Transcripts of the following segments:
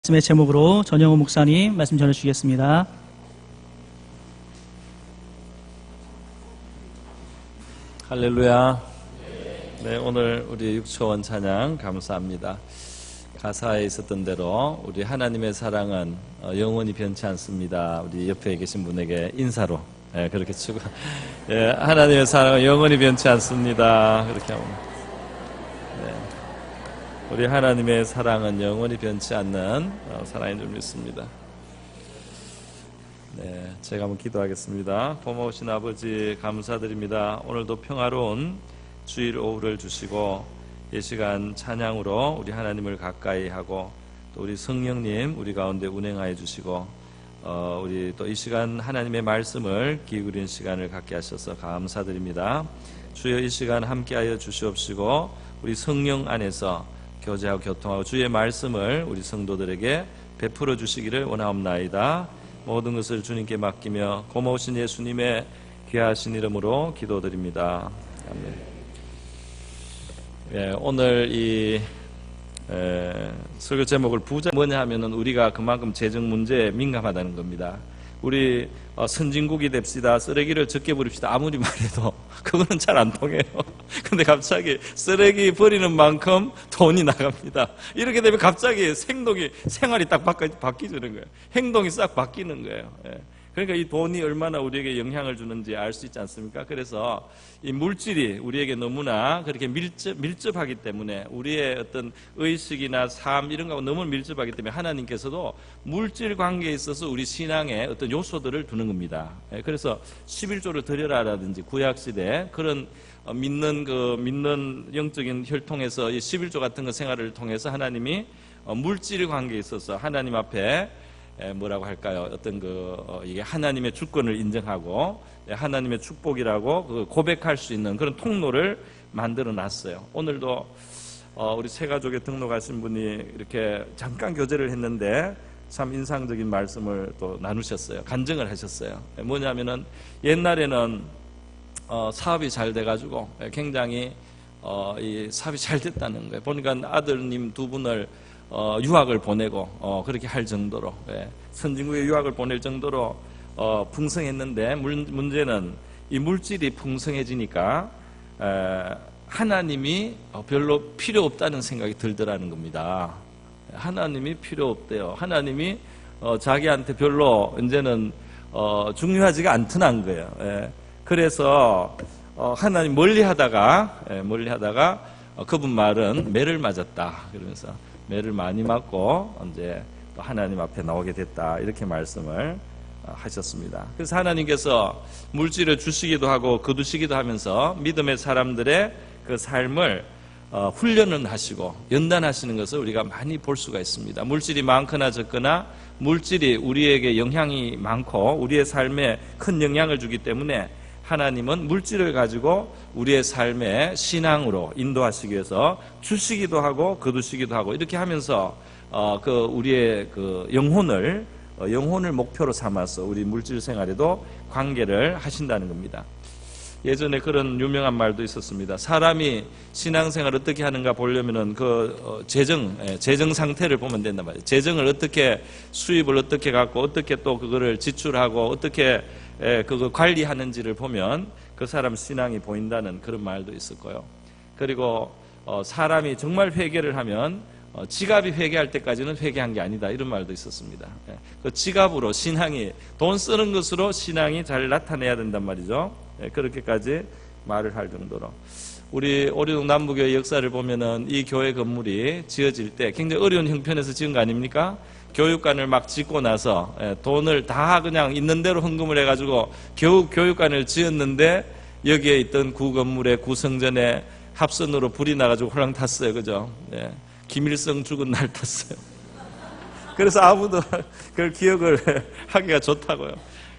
말씀의 제목으로 전영호 목사님 말씀 전해주시겠습니다. 할렐루야. 네, 오늘 우리 육초원 찬양 감사합니다. 가사에 있었던 대로 우리 하나님의 사랑은 영원히 변치 않습니다. 우리 옆에 계신 분에게 인사로 그렇게 치고 하나님의 사랑은 영원히 변치 않습니다. 그렇게 하면 우리 하나님의 사랑은 영원히 변치 않는 사랑인 줄 믿습니다. 네, 제가 한번 기도하겠습니다. 고마우신 아버지 감사드립니다. 오늘도 평화로운 주일 오후를 주시고 이 시간 찬양으로 우리 하나님을 가까이 하고 또 우리 성령님 우리 가운데 운행하여 주시고 우리 또 이 시간 하나님의 말씀을 기울인 시간을 갖게 하셔서 감사드립니다. 주여 이 시간 함께하여 주시옵시고 우리 성령 안에서 교제하고 교통하고 주의 말씀을 우리 성도들에게 베풀어 주시기를 원하옵나이다. 모든 것을 주님께 맡기며 고마우신 예수님의 귀하신 이름으로 기도드립니다. 아멘. 오늘 이 설교 제목을 부자 뭐냐 하면은 우리가 그만큼 재정 문제에 민감하다는 겁니다. 우리 선진국이 됩시다, 쓰레기를 적게 버립시다 아무리 말해도 그거는 잘 안 통해요. 근데 갑자기 쓰레기 버리는 만큼 돈이 나갑니다. 이렇게 되면 갑자기 생활이 딱 바뀌는 거예요. 행동이 싹 바뀌는 거예요. 그러니까 이 돈이 얼마나 우리에게 영향을 주는지 알 수 있지 않습니까? 그래서 이 물질이 우리에게 너무나 그렇게 밀접하기 때문에 우리의 어떤 의식이나 삶 이런 거하고 너무 밀접하기 때문에 하나님께서도 물질 관계에 있어서 우리 신앙에 어떤 요소들을 두는 겁니다. 그래서 11조를 드려라라든지 구약시대 그런 믿는 영적인 혈통에서 이 11조 같은 거 생활을 통해서 하나님이 물질 관계에 있어서 하나님 앞에 뭐라고 할까요? 어떤 이게 하나님의 주권을 인정하고 하나님의 축복이라고 고백할 수 있는 그런 통로를 만들어 놨어요. 오늘도 우리 새 가족에 등록하신 분이 이렇게 잠깐 교제를 했는데 참 인상적인 말씀을 또 나누셨어요. 간증을 하셨어요. 뭐냐면은 옛날에는 사업이 잘 돼가지고 굉장히 이 사업이 잘 됐다는 거예요. 보니까 아들님 두 분을 유학을 보내고 그렇게 할 정도로 선진국에 유학을 보낼 정도로 풍성했는데 문제는 이 물질이 풍성해지니까 하나님이 별로 필요 없다는 생각이 들더라는 겁니다. 하나님이 필요 없대요. 하나님이 자기한테 별로 이제는 중요하지가 않더란 거예요. 그래서 하나님 멀리하다가 그분 말은 매를 맞았다. 그러면서 매를 많이 맞고 이제 또 하나님 앞에 나오게 됐다 이렇게 말씀을 하셨습니다. 그래서 하나님께서 물질을 주시기도 하고 거두시기도 하면서 믿음의 사람들의 그 삶을 훈련을 하시고 연단하시는 것을 우리가 많이 볼 수가 있습니다. 물질이 많거나 적거나 물질이 우리에게 영향이 많고 우리의 삶에 큰 영향을 주기 때문에 하나님은 물질을 가지고 우리의 삶의 신앙으로 인도하시기 위해서 주시기도 하고 거두시기도 하고 이렇게 하면서 우리의 영혼을 목표로 삼아서 우리 물질 생활에도 관계를 하신다는 겁니다. 예전에 그런 유명한 말도 있었습니다. 사람이 신앙생활을 어떻게 하는가 보려면은 재정 상태를 보면 된단 말이에요. 재정을 어떻게 수입을 어떻게 갖고 어떻게 또 그거를 지출하고 어떻게 그거 관리하는지를 보면 그 사람 신앙이 보인다는 그런 말도 있었고요. 그리고 사람이 정말 회개를 하면 지갑이 회개할 때까지는 회개한 게 아니다 이런 말도 있었습니다. 그 지갑으로 신앙이 돈 쓰는 것으로 신앙이 잘 나타내야 된단 말이죠. 그렇게까지 말을 할 정도로 우리 오리동 남부교회 역사를 보면은 이 교회 건물이 지어질 때 굉장히 어려운 형편에서 지은 거 아닙니까? 교육관을 막 짓고 나서 돈을 다 그냥 있는 대로 헌금을 해가지고 겨우 교육관을 지었는데 여기에 있던 구건물의 구성전에 합선으로 불이 나가지고 홀랑 탔어요. 그죠? 김일성 죽은 날 탔어요. 그래서 아무도 그걸 기억을 하기가 좋다고요.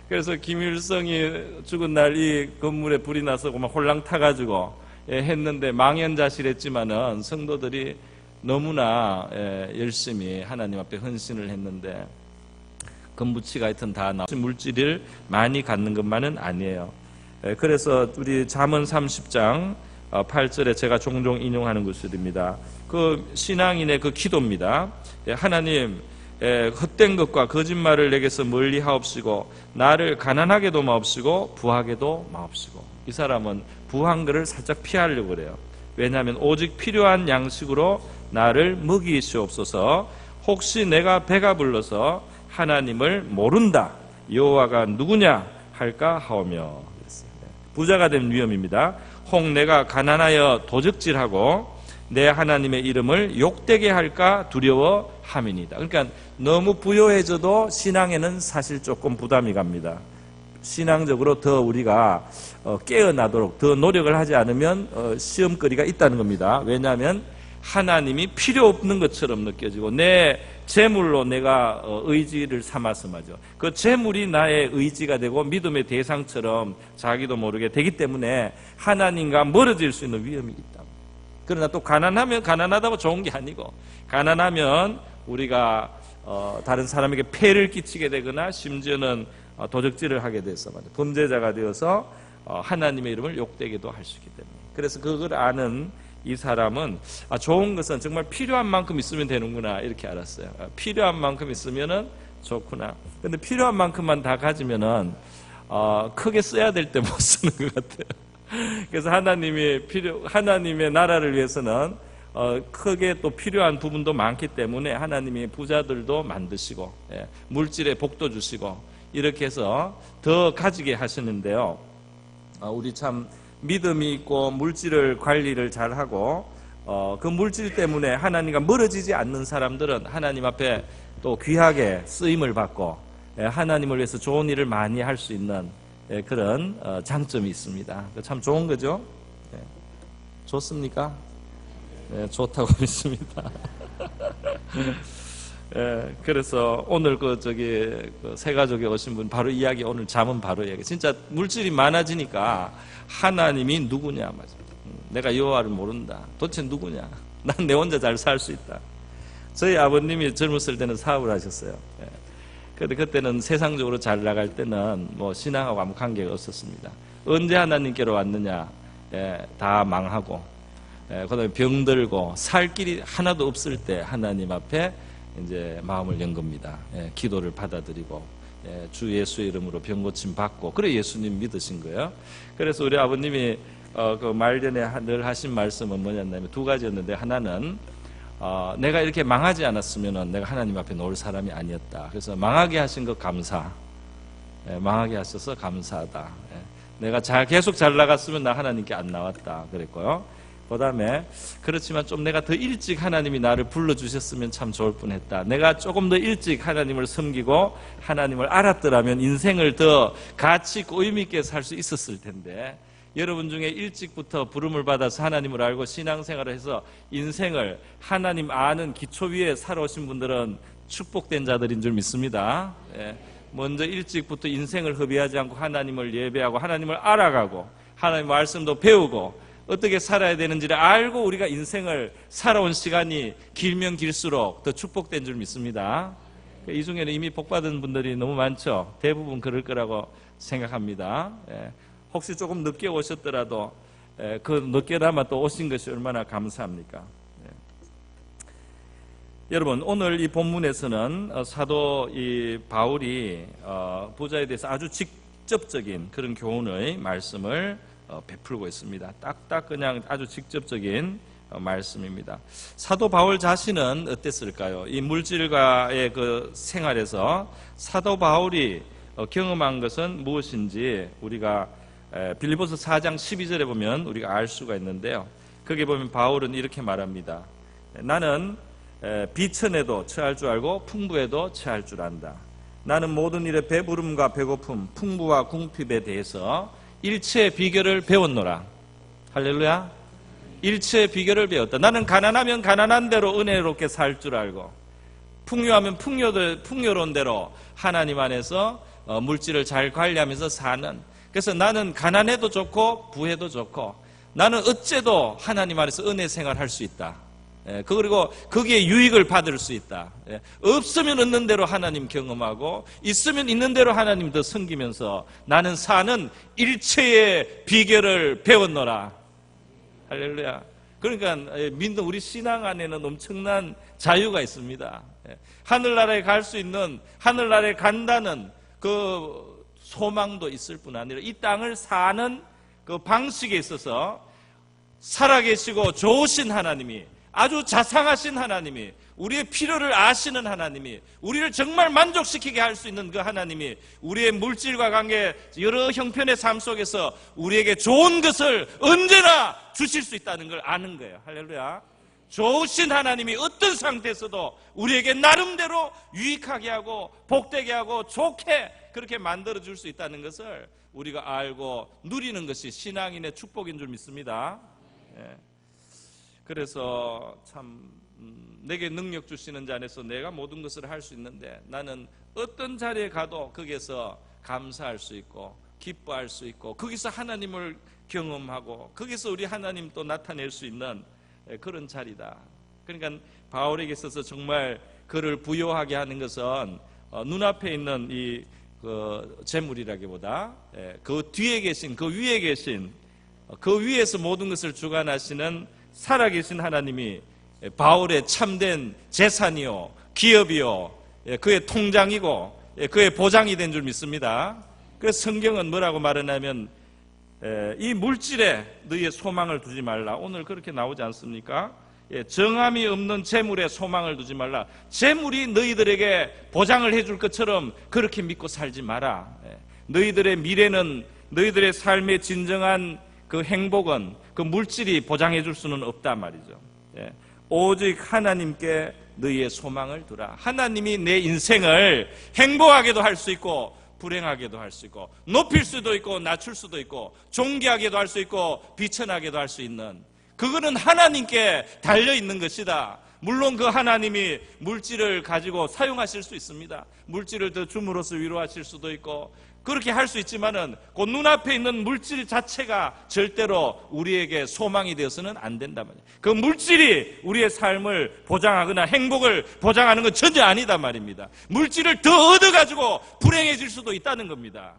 그래서 김일성이 죽은 날 이 건물에 불이 나서 막 홀랑 타가지고 했는데 망연자실했지만은 성도들이 너무나 열심히 하나님 앞에 헌신을 했는데 건부치가 하여튼 다 나와 물질을 많이 갖는 것만은 아니에요. 그래서 우리 잠언 30장 8절에 제가 종종 인용하는 것입니다. 그 신앙인의 그 기도입니다. 하나님, 헛된 것과 거짓말을 내게서 멀리 하옵시고 나를 가난하게도 마옵시고 부하게도 마옵시고. 이 사람은 부한 것을 살짝 피하려고 그래요. 왜냐하면 오직 필요한 양식으로 나를 먹이시옵소서. 혹시 내가 배가 불러서 하나님을 모른다, 여호와가 누구냐 할까 하오며. 부자가 된 위험입니다. 혹 내가 가난하여 도적질하고 내 하나님의 이름을 욕되게 할까 두려워함이니이다. 그러니까 너무 부요해져도 신앙에는 사실 조금 부담이 갑니다. 신앙적으로 더 우리가 깨어나도록 더 노력을 하지 않으면 시험거리가 있다는 겁니다. 왜냐하면 하나님이 필요 없는 것처럼 느껴지고 내 재물로 내가 의지를 삼아서 말이죠. 그 재물이 나의 의지가 되고 믿음의 대상처럼 자기도 모르게 되기 때문에 하나님과 멀어질 수 있는 위험이 있다. 그러나 또 가난하면 가난하다고 좋은 게 아니고, 가난하면 우리가 다른 사람에게 폐를 끼치게 되거나 심지어는 도적질을 하게 돼서 범죄자가 되어서 하나님의 이름을 욕되게도 할 수 있기 때문에. 그래서 그걸 아는 이 사람은 좋은 것은 정말 필요한 만큼 있으면 되는구나 이렇게 알았어요. 필요한 만큼 있으면은 좋구나. 근데 필요한 만큼만 다 가지면은 크게 써야 될 때 못 쓰는 것 같아요. 그래서 하나님의 나라를 위해서는 크게 또 필요한 부분도 많기 때문에 하나님이 부자들도 만드시고 물질의 복도 주시고 이렇게 해서 더 가지게 하시는데요. 우리 참 믿음이 있고 물질을 관리를 잘하고 그 물질 때문에 하나님과 멀어지지 않는 사람들은 하나님 앞에 또 귀하게 쓰임을 받고 하나님을 위해서 좋은 일을 많이 할 수 있는 그런 장점이 있습니다. 참 좋은 거죠? 좋습니까? 좋다고 믿습니다. 그래서 오늘 그 새 가족에 오신 분 바로 이야기, 오늘 잠은 바로 이야기. 진짜 물질이 많아지니까 하나님이 누구냐 맞아. 내가 여호와를 모른다. 도대체 누구냐? 난 내 혼자 잘 살 수 있다. 저희 아버님이 젊었을 때는 사업을 하셨어요. 그런데 그때는 세상적으로 잘 나갈 때는 뭐 신앙하고 아무 관계가 없었습니다. 언제 하나님께로 왔느냐? 다 망하고, 그다음에 병들고 살 길이 하나도 없을 때 하나님 앞에 이제 마음을 연 겁니다. 기도를 받아들이고 주 예수의 이름으로 병 고침 받고, 그래 예수님 믿으신 거예요. 그래서 우리 아버님이 그 말년에 늘 하신 말씀은 뭐냐면 두 가지였는데, 하나는 내가 이렇게 망하지 않았으면 내가 하나님 앞에 놓을 사람이 아니었다. 그래서 망하게 하신 것 감사. 망하게 하셔서 감사하다. 내가 계속 잘 나갔으면 나 하나님께 안 나왔다. 그랬고요. 그 다음에 그렇지만 좀 내가 더 일찍 하나님이 나를 불러주셨으면 참 좋을 뻔했다. 내가 조금 더 일찍 하나님을 섬기고 하나님을 알았더라면 인생을 더 가치 있고 의미 있게 살 수 있었을 텐데, 여러분 중에 일찍부터 부름을 받아서 하나님을 알고 신앙생활을 해서 인생을 하나님 아는 기초 위에 살아오신 분들은 축복된 자들인 줄 믿습니다. 먼저 일찍부터 인생을 허비하지 않고 하나님을 예배하고 하나님을 알아가고 하나님 말씀도 배우고 어떻게 살아야 되는지를 알고 우리가 인생을 살아온 시간이 길면 길수록 더 축복된 줄 믿습니다. 이 중에는 이미 복받은 분들이 너무 많죠. 대부분 그럴 거라고 생각합니다. 혹시 조금 늦게 오셨더라도 그 늦게나마 또 오신 것이 얼마나 감사합니까? 여러분, 오늘 이 본문에서는 사도 이 바울이 부자에 대해서 아주 직접적인 그런 교훈의 말씀을 베풀고 있습니다. 딱딱 그냥 아주 직접적인 말씀입니다. 사도 바울 자신은 어땠을까요? 이 물질과의 그 생활에서 사도 바울이 경험한 것은 무엇인지 우리가 빌립보서 4장 12절에 보면 우리가 알 수가 있는데요. 거기에 보면 바울은 이렇게 말합니다. 나는 비천에도 처할 줄 알고 풍부에도 처할 줄 안다. 나는 모든 일에 배부름과 배고픔, 풍부와 궁핍에 대해서 일체의 비결을 배웠노라. 할렐루야. 일체의 비결을 배웠다. 나는 가난하면 가난한 대로 은혜롭게 살 줄 알고, 풍요하면 풍요로운 대로 하나님 안에서 물질을 잘 관리하면서 사는, 그래서 나는 가난해도 좋고 부해도 좋고 나는 어째도 하나님 안에서 은혜 생활할 수 있다. 그리고 거기에 유익을 받을 수 있다. 없으면 없는 대로 하나님 경험하고 있으면 있는 대로 하나님 더 섬기면서 나는 사는 일체의 비결을 배웠노라. 할렐루야. 그러니까 믿는 우리 신앙 안에는 엄청난 자유가 있습니다. 하늘나라에 갈 수 있는, 하늘나라에 간다는 그 소망도 있을 뿐 아니라 이 땅을 사는 그 방식에 있어서 살아계시고 좋으신 하나님이, 아주 자상하신 하나님이, 우리의 필요를 아시는 하나님이, 우리를 정말 만족시키게 할 수 있는 그 하나님이 우리의 물질과 관계 여러 형편의 삶 속에서 우리에게 좋은 것을 언제나 주실 수 있다는 걸 아는 거예요. 할렐루야. 좋으신 하나님이 어떤 상태에서도 우리에게 나름대로 유익하게 하고 복되게 하고 좋게 그렇게 만들어줄 수 있다는 것을 우리가 알고 누리는 것이 신앙인의 축복인 줄 믿습니다. 그래서 참 내게 능력 주시는 자 안에서 내가 모든 것을 할 수 있는데, 나는 어떤 자리에 가도 거기에서 감사할 수 있고 기뻐할 수 있고 거기서 하나님을 경험하고 거기서 우리 하나님 또 나타낼 수 있는 그런 자리다. 그러니까 바울에게 있어서 정말 그를 부요하게 하는 것은 눈앞에 있는 이 재물이라기보다 그 뒤에 계신, 그 위에 계신, 그 위에서 모든 것을 주관하시는 살아계신 하나님이 바울의 참된 재산이요, 기업이요, 그의 통장이고 그의 보장이 된 줄 믿습니다. 그래서 성경은 뭐라고 말하냐면, 이 물질에 너희의 소망을 두지 말라. 오늘 그렇게 나오지 않습니까? 정함이 없는 재물에 소망을 두지 말라. 재물이 너희들에게 보장을 해줄 것처럼 그렇게 믿고 살지 마라. 너희들의 미래는, 너희들의 삶의 진정한 그 행복은 그 물질이 보장해 줄 수는 없단 말이죠. 오직 하나님께 너희의 소망을 두라. 하나님이 내 인생을 행복하게도 할 수 있고 불행하게도 할 수 있고, 높일 수도 있고 낮출 수도 있고, 존귀하게도 할 수 있고 비천하게도 할 수 있는, 그거는 하나님께 달려있는 것이다. 물론 그 하나님이 물질을 가지고 사용하실 수 있습니다. 물질을 더 줌으로써 위로하실 수도 있고 그렇게 할 수 있지만은 그 눈앞에 있는 물질 자체가 절대로 우리에게 소망이 되어서는 안 된단 말이에요. 그 물질이 우리의 삶을 보장하거나 행복을 보장하는 건 전혀 아니다 말입니다. 물질을 더 얻어가지고 불행해질 수도 있다는 겁니다.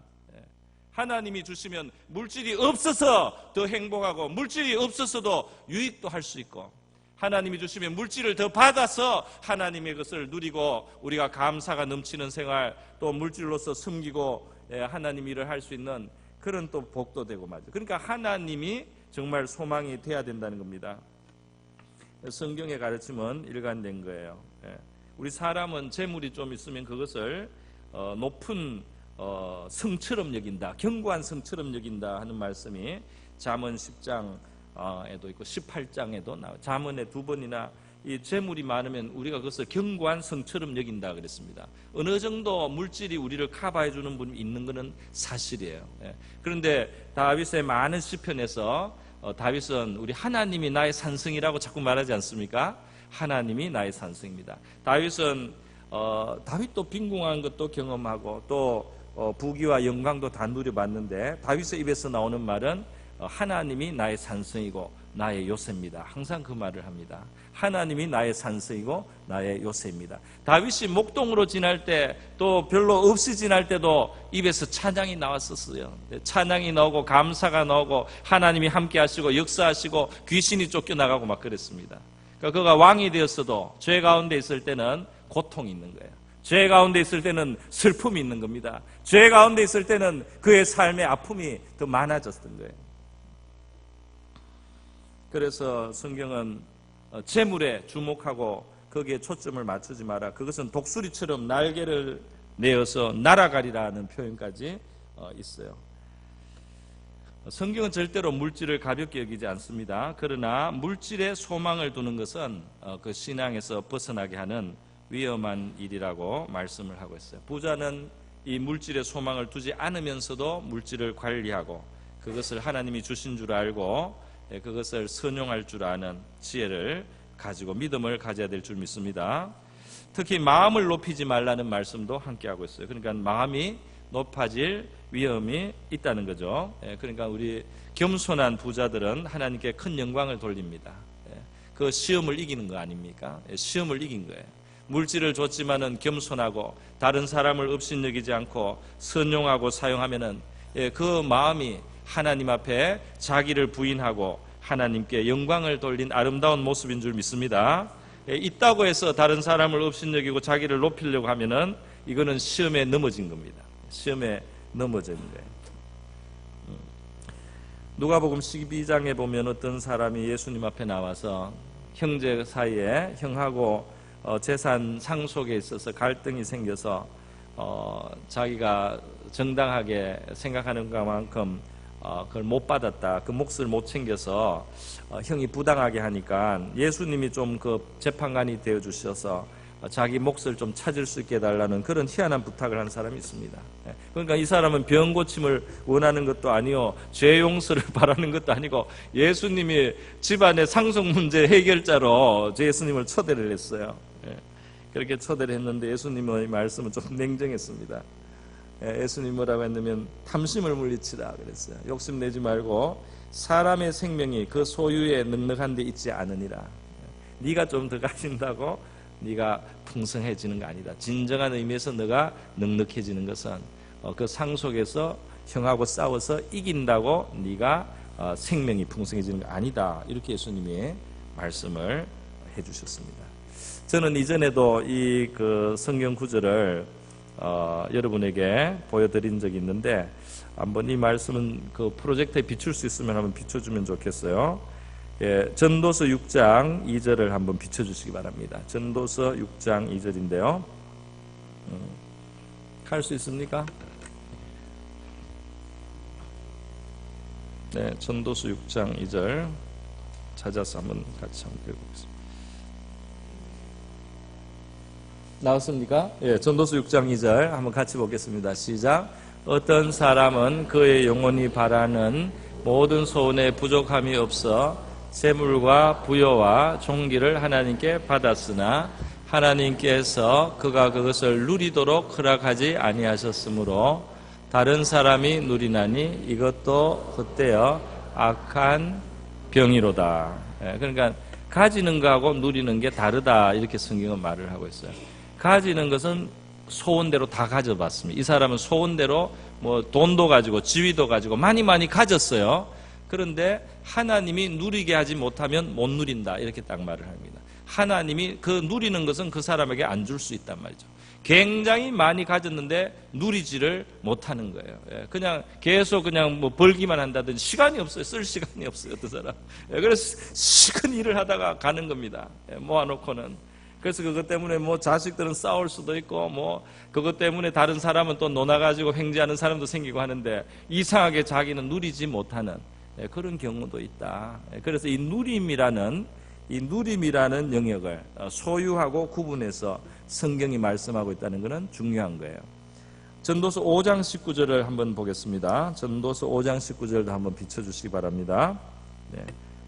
하나님이 주시면 물질이 없어서 더 행복하고 물질이 없어서도 유익도 할 수 있고, 하나님이 주시면 물질을 더 받아서 하나님의 것을 누리고 우리가 감사가 넘치는 생활, 또 물질로서 섬기고 하나님 일을 할 수 있는 그런 또 복도 되고 말이죠. 그러니까 하나님이 정말 소망이 돼야 된다는 겁니다. 성경의 가르침은 일관된 거예요. 우리 사람은 재물이 좀 있으면 그것을 높은 성처럼 여긴다, 견고한 성처럼 여긴다 하는 말씀이 잠언 10장에도 있고 18장에도 나와요. 잠언에 2번이나 이 재물이 많으면 우리가 그것을 견고한 성처럼 여긴다 그랬습니다. 어느 정도 물질이 우리를 커버해 주는 분이 있는 것은 사실이에요. 그런데 다윗의 많은 시편에서 다윗은 우리 하나님이 나의 산성이라고 자꾸 말하지 않습니까? 하나님이 나의 산성입니다. 다윗은 다윗도 빈궁한 것도 경험하고 또 부귀와 영광도 다 누려봤는데, 다윗의 입에서 나오는 말은 하나님이 나의 산성이고 나의 요새입니다. 항상 그 말을 합니다. 하나님이 나의 산성이고 나의 요새입니다. 다윗이 목동으로 지날 때, 또 별로 없이 지날 때도 입에서 찬양이 나왔었어요. 찬양이 나오고 감사가 나오고 하나님이 함께 하시고 역사하시고 귀신이 쫓겨나가고 막 그랬습니다. 그러니까 그가 왕이 되었어도 죄 가운데 있을 때는 고통이 있는 거예요. 죄 가운데 있을 때는 슬픔이 있는 겁니다. 죄 가운데 있을 때는 그의 삶의 아픔이 더 많아졌던 거예요. 그래서 성경은 재물에 주목하고 거기에 초점을 맞추지 마라. 그것은 독수리처럼 날개를 내어서 날아가리라는 표현까지 있어요. 성경은 절대로 물질을 가볍게 여기지 않습니다. 그러나 물질에 소망을 두는 것은 그 신앙에서 벗어나게 하는 위험한 일이라고 말씀을 하고 있어요. 부자는 이 물질에 소망을 두지 않으면서도 물질을 관리하고 그것을 하나님이 주신 줄 알고 그것을 선용할 줄 아는 지혜를 가지고 믿음을 가져야 될 줄 믿습니다. 특히 마음을 높이지 말라는 말씀도 함께 하고 있어요. 그러니까 마음이 높아질 위험이 있다는 거죠. 그러니까 우리 겸손한 부자들은 하나님께 큰 영광을 돌립니다. 그 시험을 이기는 거 아닙니까? 시험을 이긴 거예요. 물질을 줬지만은 겸손하고 다른 사람을 업신여기지 않고 선용하고 사용하면은 그 마음이 하나님 앞에 자기를 부인하고 하나님께 영광을 돌린 아름다운 모습인 줄 믿습니다. 있다고 해서 다른 사람을 업신여기고 자기를 높이려고 하면은 이거는 시험에 넘어진 겁니다. 시험에 넘어진 거예요. 누가복음 12장에 보면 어떤 사람이 예수님 앞에 나와서 형제 사이에 형하고 재산 상속에 있어서 갈등이 생겨서 자기가 정당하게 생각하는 것만큼 그걸 못 받았다. 그 몫을 못 챙겨서 형이 부당하게 하니까 예수님이 좀 그 재판관이 되어 주셔서 자기 몫을 좀 찾을 수 있게 해달라는 그런 희한한 부탁을 한 사람이 있습니다. 그러니까 이 사람은 병 고침을 원하는 것도 아니요, 죄 용서를 바라는 것도 아니고 예수님이 집안의 상속 문제 해결자로 예수님을 초대를 했어요. 그렇게 초대를 했는데 예수님의 말씀은 좀 냉정했습니다. 예수님이 뭐라고 했냐면 탐심을 물리치라 그랬어요. 욕심내지 말고 사람의 생명이 그 소유에 넉넉한 데 있지 않으니라. 네가 좀 더 가진다고 네가 풍성해지는 거 아니다. 진정한 의미에서 너가 넉넉해지는 것은 그 상속에서 형하고 싸워서 이긴다고 네가 생명이 풍성해지는 거 아니다. 이렇게 예수님이 말씀을 해주셨습니다. 저는 이전에도 이 그 성경 구절을 여러분에게 보여드린 적이 있는데 한번 이 말씀은 그 프로젝터에 비출 수 있으면 한번 비춰주면 좋겠어요. 전도서 6장 2절을 한번 비춰주시기 바랍니다. 전도서 6장 2절인데요. 할 수 있습니까? 네, 전도서 6장 2절 찾아서 한번 같이 한번 읽어보겠습니다. 나왔습니까? 예, 전도서 6장 2절 한번 같이 보겠습니다. 시작. 어떤 사람은 그의 영혼이 바라는 모든 소원에 부족함이 없어 재물과 부여와 종기를 하나님께 받았으나 하나님께서 그가 그것을 누리도록 허락하지 아니하셨으므로 다른 사람이 누리나니 이것도 헛되어 악한 병이로다. 그러니까 가지는 거하고 누리는 게 다르다, 이렇게 성경은 말을 하고 있어요. 가지는 것은 소원대로 다 가져봤습니다. 이 사람은 소원대로 뭐 돈도 가지고 지위도 가지고 많이 가졌어요. 그런데 하나님이 누리게 하지 못하면 못 누린다, 이렇게 딱 말을 합니다. 하나님이 그 누리는 것은 그 사람에게 안 줄 수 있단 말이죠. 굉장히 많이 가졌는데 누리지를 못하는 거예요. 그냥 계속 그냥 뭐 벌기만 한다든지 시간이 없어요. 쓸 시간이 없어요, 어떤 사람. 그래서 시큰 일을 하다가 가는 겁니다. 모아놓고는. 그래서 그것 때문에 뭐 자식들은 싸울 수도 있고 뭐 그것 때문에 다른 사람은 또 논아가지고 횡재하는 사람도 생기고 하는데 이상하게 자기는 누리지 못하는 그런 경우도 있다. 그래서 이 누림이라는 영역을 소유하고 구분해서 성경이 말씀하고 있다는 것은 중요한 거예요. 전도서 5장 19절을 한번 보겠습니다. 전도서 5장 19절도 한번 비춰주시기 바랍니다. 네.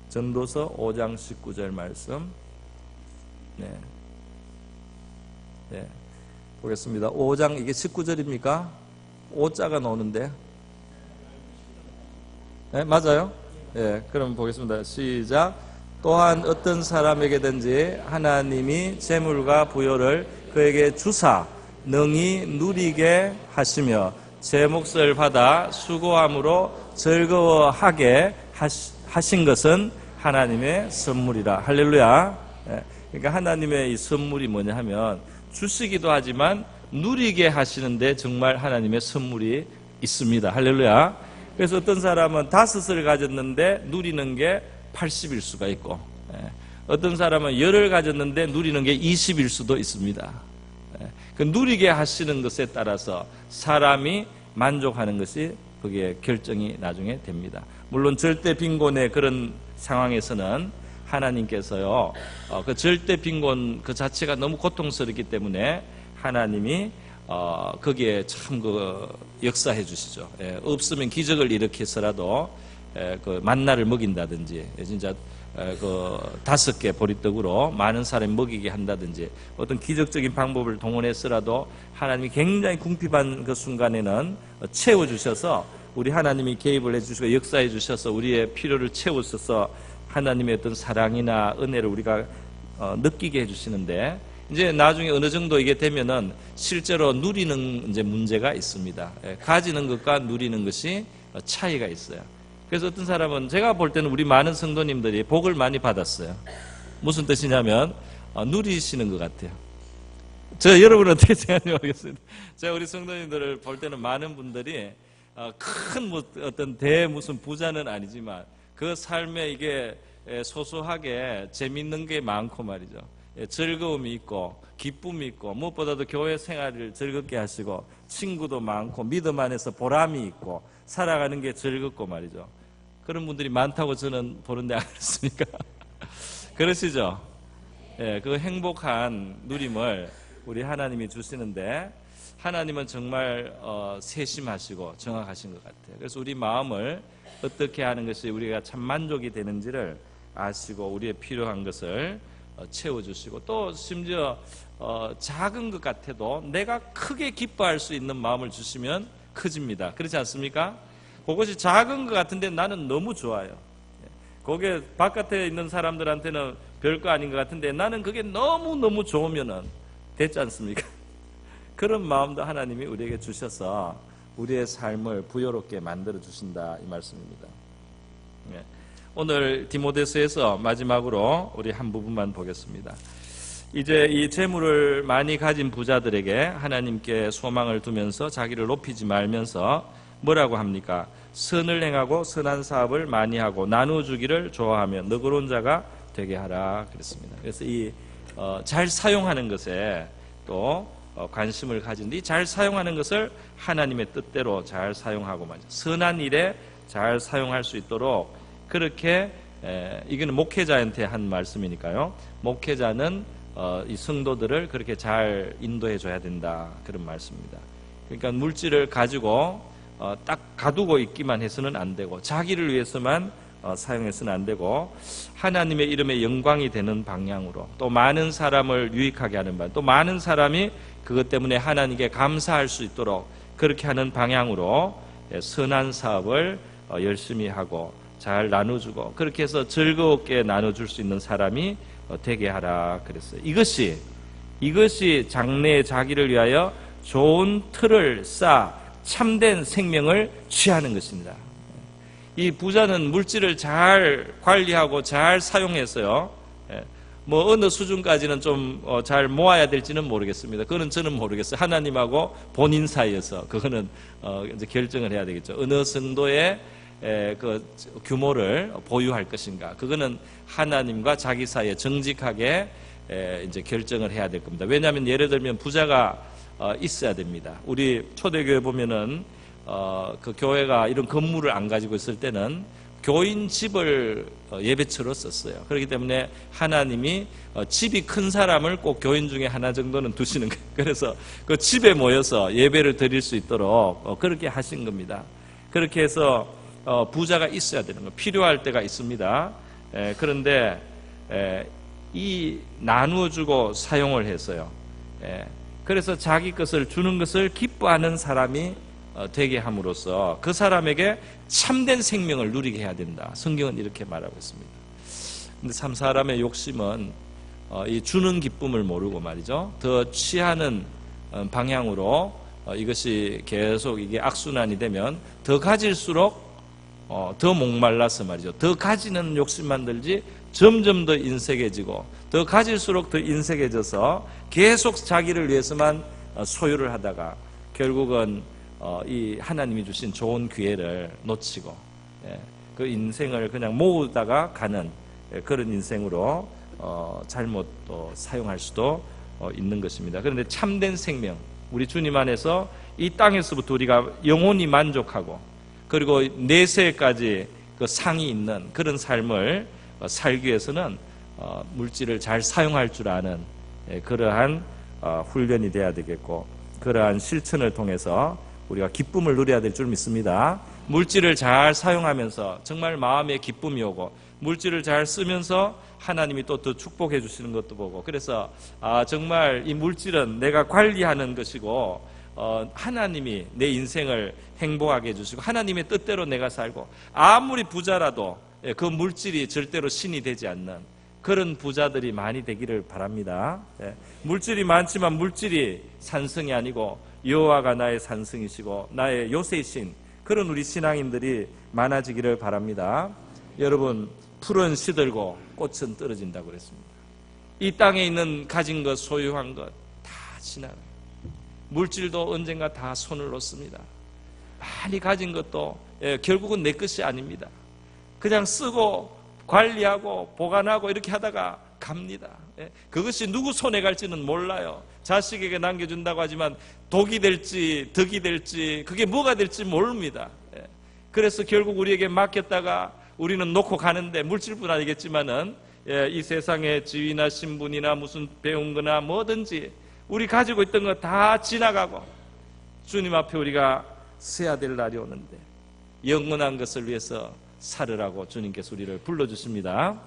전도서 5장 19절 말씀. 네. 네. 보겠습니다. 5장, 이게 19절입니까? 5자가 나오는데. 네, 맞아요? 네, 그럼 보겠습니다. 시작. 또한 어떤 사람에게든지 하나님이 재물과 부요를 그에게 주사 능히 누리게 하시며 제 몫을 받아 수고함으로 즐거워하게 하신 것은 하나님의 선물이라. 할렐루야. 네, 그러니까 하나님의 이 선물이 뭐냐 하면 주시기도 하지만 누리게 하시는데 정말 하나님의 선물이 있습니다. 할렐루야. 그래서 어떤 사람은 5을 가졌는데 누리는 게 80일 수가 있고, 어떤 사람은 10을 가졌는데 누리는 게 20일 수도 있습니다. 그 누리게 하시는 것에 따라서 사람이 만족하는 것이 그게 결정이 나중에 됩니다. 물론 절대 빈곤의 그런 상황에서는 하나님께서요, 그 절대 빈곤 그 자체가 너무 고통스럽기 때문에 하나님이 거기에 참 그 역사해 주시죠. 없으면 기적을 일으켜서라도 그 만나를 먹인다든지, 진짜 그 5개 보리떡으로 많은 사람이 먹이게 한다든지 어떤 기적적인 방법을 동원해서라도 하나님이 굉장히 궁핍한 그 순간에는 채워주셔서 우리 하나님이 개입을 해주시고 역사해 주셔서 우리의 필요를 채우셔서 하나님의 어떤 사랑이나 은혜를 우리가 느끼게 해주시는데, 이제 나중에 어느 정도 이게 되면은 실제로 누리는 이제 문제가 있습니다. 가지는 것과 누리는 것이 차이가 있어요. 그래서 어떤 사람은 제가 볼 때는 우리 많은 성도님들이 복을 많이 받았어요. 무슨 뜻이냐면 누리시는 것 같아요. 여러분은 어떻게 생각하는지 모르겠습니다. 제가 우리 성도님들을 볼 때는 많은 분들이 큰 어떤 무슨 부자는 아니지만 그 삶에 이게 소소하게 재밌는 게 많고 말이죠. 즐거움이 있고 기쁨이 있고 무엇보다도 교회 생활을 즐겁게 하시고 친구도 많고 믿음 안에서 보람이 있고 살아가는 게 즐겁고 말이죠. 그런 분들이 많다고 저는 보는데 안 그렇습니까? 그러시죠? 예, 그 행복한 누림을 우리 하나님이 주시는데 하나님은 정말 세심하시고 정확하신 것 같아요. 그래서 우리 마음을 어떻게 하는 것이 우리가 참 만족이 되는지를 아시고 우리의 필요한 것을 채워주시고 또 심지어 작은 것 같아도 내가 크게 기뻐할 수 있는 마음을 주시면 커집니다. 그렇지 않습니까? 그것이 작은 것 같은데 나는 너무 좋아요. 그게 바깥에 있는 사람들한테는 별거 아닌 것 같은데 나는 그게 너무너무 좋으면은 됐지 않습니까? 그런 마음도 하나님이 우리에게 주셔서 우리의 삶을 부요롭게 만들어 주신다 이 말씀입니다. 오늘 디모데서에서 마지막으로 우리 한 부분만 보겠습니다. 이제 이 재물을 많이 가진 부자들에게 하나님께 소망을 두면서 자기를 높이지 말면서 뭐라고 합니까? 선을 행하고 선한 사업을 많이 하고 나누어 주기를 좋아하며 너그러운 자가 되게 하라 그랬습니다. 그래서 이 잘 사용하는 것에 또 관심을 가진데 잘 사용하는 것을 하나님의 뜻대로 잘 사용하고 말이죠. 선한 일에 잘 사용할 수 있도록 그렇게 이거는 목회자한테 한 말씀이니까요. 목회자는 이 성도들을 그렇게 잘 인도해 줘야 된다 그런 말씀입니다. 그러니까 물질을 가지고 딱 가두고 있기만 해서는 안 되고 자기를 위해서만 사용해서는 안 되고 하나님의 이름에 영광이 되는 방향으로 또 많은 사람을 유익하게 하는 방, 또 많은 사람이 그것 때문에 하나님께 감사할 수 있도록 그렇게 하는 방향으로 선한 사업을 열심히 하고 잘 나눠주고 그렇게 해서 즐겁게 나눠줄 수 있는 사람이 되게 하라 그랬어요. 이것이 장래의 자기를 위하여 좋은 틀을 쌓아 참된 생명을 취하는 것입니다. 이 부자는 물질을 잘 관리하고 잘 사용해서요. 뭐 어느 수준까지는 좀 잘 모아야 될지는 모르겠습니다. 그거는 저는 모르겠어요. 하나님하고 본인 사이에서 그거는 이제 결정을 해야 되겠죠. 어느 정도의 그 규모를 보유할 것인가. 그거는 하나님과 자기 사이에 정직하게 이제 결정을 해야 될 겁니다. 왜냐하면 예를 들면 부자가 있어야 됩니다. 우리 초대교회 보면은 그 교회가 이런 건물을 안 가지고 있을 때는 교인 집을 예배처로 썼어요. 그렇기 때문에 하나님이 집이 큰 사람을 꼭 교인 중에 하나 정도는 두시는 거예요. 그래서 그 집에 모여서 예배를 드릴 수 있도록 그렇게 하신 겁니다. 그렇게 해서 부자가 있어야 되는 거예요. 필요할 때가 있습니다. 그런데 이 나누어주고 사용을 해서요. 그래서 자기 것을 주는 것을 기뻐하는 사람이 되게 함으로써 그 사람에게 참된 생명을 누리게 해야 된다. 성경은 이렇게 말하고 있습니다. 근데 참 사람의 욕심은 이 주는 기쁨을 모르고 말이죠. 더 취하는 방향으로 이것이 계속 이게 악순환이 되면 더 가질수록 더 목말라서 말이죠. 더 가지는 욕심만 들지 점점 더 인색해지고 더 가질수록 더 인색해져서 계속 자기를 위해서만 소유를 하다가 결국은 이 하나님이 주신 좋은 기회를 놓치고 그 인생을 그냥 모으다가 가는 그런 인생으로 잘못 또 사용할 수도 있는 것입니다. 그런데 참된 생명, 우리 주님 안에서 이 땅에서부터 우리가 영원히 만족하고 그리고 내세까지 그 상이 있는 그런 삶을 살기 위해서는 물질을 잘 사용할 줄 아는 그러한 훈련이 돼야 되겠고 그러한 실천을 통해서 우리가 기쁨을 누려야 될 줄 믿습니다. 물질을 잘 사용하면서 정말 마음에 기쁨이 오고 물질을 잘 쓰면서 하나님이 또 더 축복해 주시는 것도 보고 그래서 정말 이 물질은 내가 관리하는 것이고 하나님이 내 인생을 행복하게 해주시고 하나님의 뜻대로 내가 살고 아무리 부자라도 그 물질이 절대로 신이 되지 않는 그런 부자들이 많이 되기를 바랍니다. 물질이 많지만 물질이 산성이 아니고 여호와가 나의 산성이시고 나의 요새이신 그런 우리 신앙인들이 많아지기를 바랍니다. 여러분 풀은 시들고 꽃은 떨어진다고 그랬습니다. 이 땅에 있는 가진 것, 소유한 것 다 지나가요. 물질도 언젠가 다 손을 놓습니다. 많이 가진 것도 결국은 내 것이 아닙니다. 그냥 쓰고 관리하고 보관하고 이렇게 하다가 갑니다. 그것이 누구 손에 갈지는 몰라요. 자식에게 남겨준다고 하지만 독이 될지 덕이 될지 그게 뭐가 될지 모릅니다. 그래서 결국 우리에게 맡겼다가 우리는 놓고 가는데, 물질뿐 아니겠지만은 이 세상의 지위나 신분이나 무슨 배운 거나 뭐든지 우리 가지고 있던 거 다 지나가고 주님 앞에 우리가 서야 될 날이 오는데 영원한 것을 위해서 살으라고 주님께서 우리를 불러주십니다.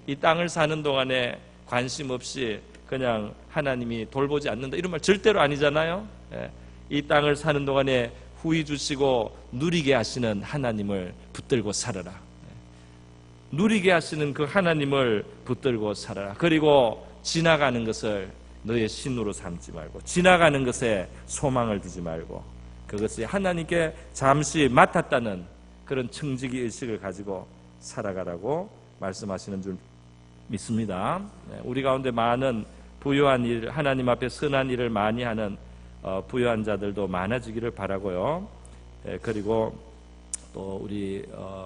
이 땅을 사는 동안에 관심 없이 그냥 하나님이 돌보지 않는다, 이런 말 절대로 아니잖아요. 이 땅을 사는 동안에 후히 주시고 누리게 하시는 하나님을 붙들고 살아라. 누리게 하시는 그 하나님을 붙들고 살아라. 그리고 지나가는 것을 너의 신으로 삼지 말고, 지나가는 것에 소망을 두지 말고, 그것이 하나님께 잠시 맡았다는 그런 청지기 의식을 가지고 살아가라고 말씀하시는 줄 믿습니다. 우리 가운데 많은 부유한 일, 하나님 앞에 선한 일을 많이 하는 부유한 자들도 많아지기를 바라고요. 그리고 또 우리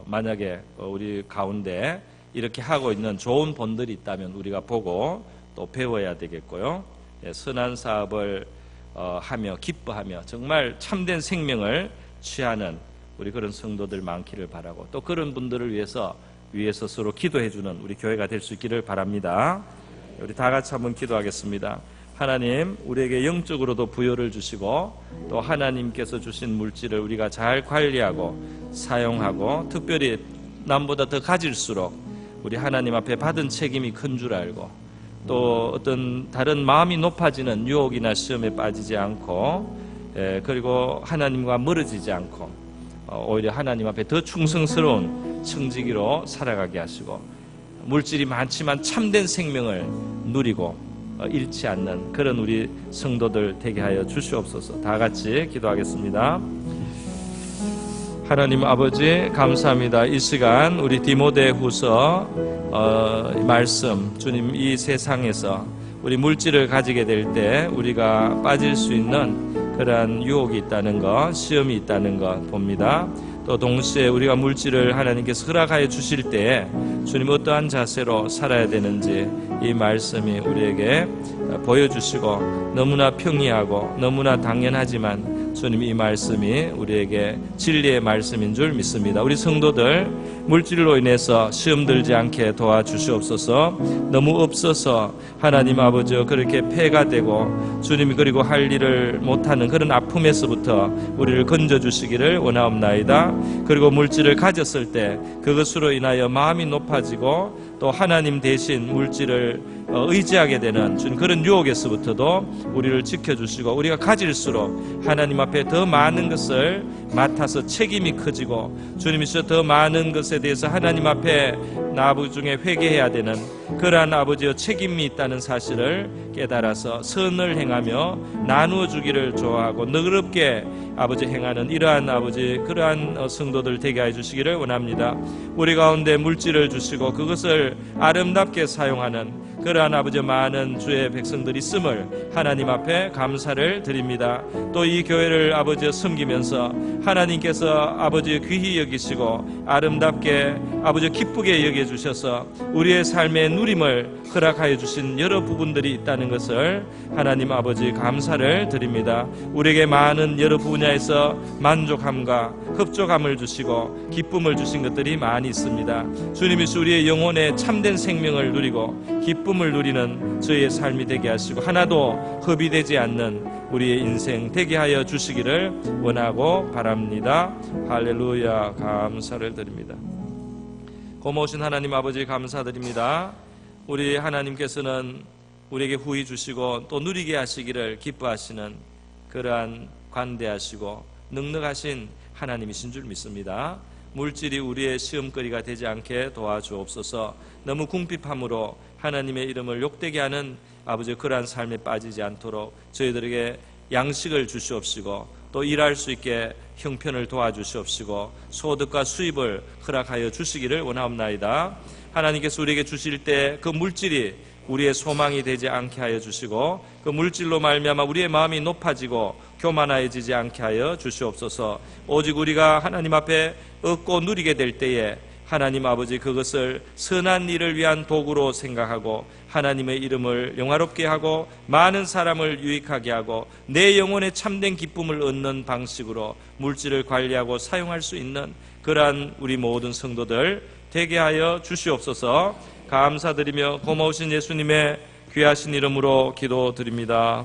만약에 우리 가운데 이렇게 하고 있는 좋은 본들이 있다면 우리가 보고 또 배워야 되겠고요. 선한 사업을 하며 기뻐하며 정말 참된 생명을 취하는 우리 그런 성도들 많기를 바라고, 또 그런 분들을 위해서 위에서 서로 기도해 주는 우리 교회가 될 수 있기를 바랍니다. 우리 다 같이 한번 기도하겠습니다. 하나님, 우리에게 영적으로도 부여를 주시고 또 하나님께서 주신 물질을 우리가 잘 관리하고 사용하고, 특별히 남보다 더 가질수록 우리 하나님 앞에 받은 책임이 큰 줄 알고, 또 어떤 다른 마음이 높아지는 유혹이나 시험에 빠지지 않고, 그리고 하나님과 멀어지지 않고 오히려 하나님 앞에 더 충성스러운 청지기로 살아가게 하시고, 물질이 많지만 참된 생명을 누리고 잃지 않는 그런 우리 성도들 되게 하여 주시옵소서. 다 같이 기도하겠습니다. 하나님 아버지, 감사합니다. 이 시간 우리 디모데후서 말씀, 주님, 이 세상에서 우리 물질을 가지게 될 때 우리가 빠질 수 있는 그러한 유혹이 있다는 것, 시험이 있다는 것 봅니다. 또 동시에 우리가 물질을 하나님께서 허락하여 주실 때 주님 어떠한 자세로 살아야 되는지 이 말씀이 우리에게 보여주시고, 너무나 평이하고 너무나 당연하지만 주님, 이 말씀이 우리에게 진리의 말씀인 줄 믿습니다. 우리 성도들 물질로 인해서 시험 들지 않게 도와주시옵소서. 너무 없어서 하나님 아버지 그렇게 폐가 되고 주님이 그리고 할 일을 못하는 그런 아픔에서부터 우리를 건져주시기를 원하옵나이다. 그리고 물질을 가졌을 때 그것으로 인하여 마음이 높아지고 또 하나님 대신 물질을 의지하게 되는 주님, 그런 유혹에서부터도 우리를 지켜주시고, 우리가 가질수록 하나님 앞에 더 많은 것을 맡아서 책임이 커지고, 주님이서 더 많은 것에 대해서 하나님 앞에 나중에 회개해야 되는 그러한 아버지의 책임이 있다는 사실을 깨달아서 선을 행하며 나누어 주기를 좋아하고 너그럽게 아버지 행하는 이러한 아버지 그러한 성도들 되게 해 주시기를 원합니다. 우리 가운데 물질을 주시고 그것을 아름답게 사용하는 그러한 아버지 많은 주의 백성들이 있음을 하나님 앞에 감사를 드립니다. 또 이 교회를 아버지 섬기면서 하나님께서 아버지 귀히 여기시고 아름답게 아버지 기쁘게 여겨주셔서 우리의 삶의 누림을 허락하여 주신 여러 부분들이 있다는 것을 하나님 아버지 감사를 드립니다. 우리에게 많은 여러 분야에서 만족함과 흡족함을 주시고 기쁨을 주신 것들이 많이 있습니다. 주님이서 우리의 영혼의 참된 생명을 누리고 기쁨을 누리는 저희의 삶이 되게 하시고 하나도 허비되지 않는 우리의 인생 되게 하여 주시기를 원하고 바랍니다. 할렐루야. 감사를 드립니다. 고마우신 하나님 아버지 감사드립니다. 우리 하나님께서는 우리에게 후히 주시고 또 누리게 하시기를 기뻐하시는 그러한 관대하시고 넉넉하신 하나님이신 줄 믿습니다. 물질이 우리의 시험거리가 되지 않게 도와주옵소서. 너무 궁핍함으로 하나님의 이름을 욕되게 하는 아버지 그러한 삶에 빠지지 않도록 저희들에게 양식을 주시옵시고 또 일할 수 있게 형편을 도와주시옵시고 소득과 수입을 허락하여 주시기를 원하옵나이다. 하나님께서 우리에게 주실 때 그 물질이 우리의 소망이 되지 않게 하여 주시고 그 물질로 말미암아 우리의 마음이 높아지고 교만해지지 않게 하여 주시옵소서. 오직 우리가 하나님 앞에 얻고 누리게 될 때에 하나님 아버지 그것을 선한 일을 위한 도구로 생각하고 하나님의 이름을 영화롭게 하고 많은 사람을 유익하게 하고 내 영혼에 참된 기쁨을 얻는 방식으로 물질을 관리하고 사용할 수 있는 그러한 우리 모든 성도들 되게 하여 주시옵소서. 감사드리며 고마우신 예수님의 귀하신 이름으로 기도드립니다.